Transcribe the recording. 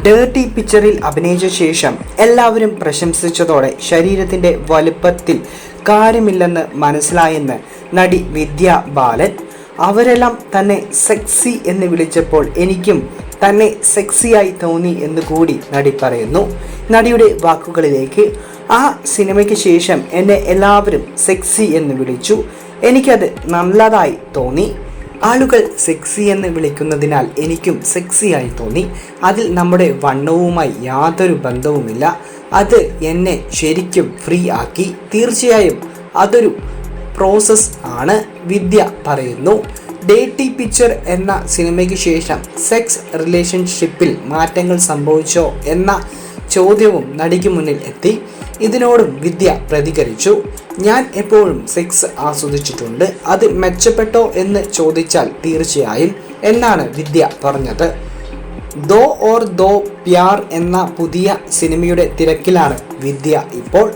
Dirty പിക്ചറിൽ അഭിനയിച്ച ശേഷം എല്ലാവരും പ്രശംസിച്ചതോടെ ശരീരത്തിൻ്റെ വലുപ്പത്തിൽ കാര്യമില്ലെന്ന് മനസ്സിലായെന്ന് നടി വിദ്യ ബാലൻ. അവരെല്ലാം തന്നെ സെക്സി എന്ന് വിളിച്ചപ്പോൾ എനിക്കും തന്നെ സെക്സിയായി തോന്നി എന്ന് കൂടി നടി പറയുന്നു. നടിയുടെ വാക്കുകളിലേക്ക്, ആ സിനിമയ്ക്ക് ശേഷം എന്നെ എല്ലാവരും സെക്സി എന്ന് വിളിച്ചു. എനിക്കത് നല്ലതായി തോന്നി. ആളുകൾ സെക്സി എന്ന് വിളിക്കുന്നതിനാൽ എനിക്കും സെക്സിയായി തോന്നി. അതിൽ നമ്മുടെ വണ്ണവുമായി യാതൊരു ബന്ധവുമില്ല. അത് എന്നെ ശരിക്കും ഫ്രീ ആക്കി. തീർച്ചയായും അതൊരു പ്രോസസ് ആണ്, വിദ്യ പറയുന്നു. ഡേർട്ടി പിക്ചർ എന്ന സിനിമയ്ക്ക് ശേഷം സെക്സ് റിലേഷൻഷിപ്പിൽ മാറ്റങ്ങൾ സംഭവിച്ചോ എന്ന ചോദ്യവും നടിക്ക് മുന്നിൽ എത്തി. ഇതിനോടും വിദ്യ പ്രതികരിച്ചു. ഞാൻ എപ്പോഴും സെക്സ് ആസ്വദിച്ചിട്ടുണ്ട്. അത് മെച്ചപ്പെട്ടോ എന്ന് ചോദിച്ചാൽ തീർച്ചയായും എന്നാണ് വിദ്യ പറഞ്ഞത്. ദോ ഓർ ദോ പ്യാർ എന്ന പുതിയ സിനിമയുടെ തിരക്കിലാണ് വിദ്യ ഇപ്പോൾ.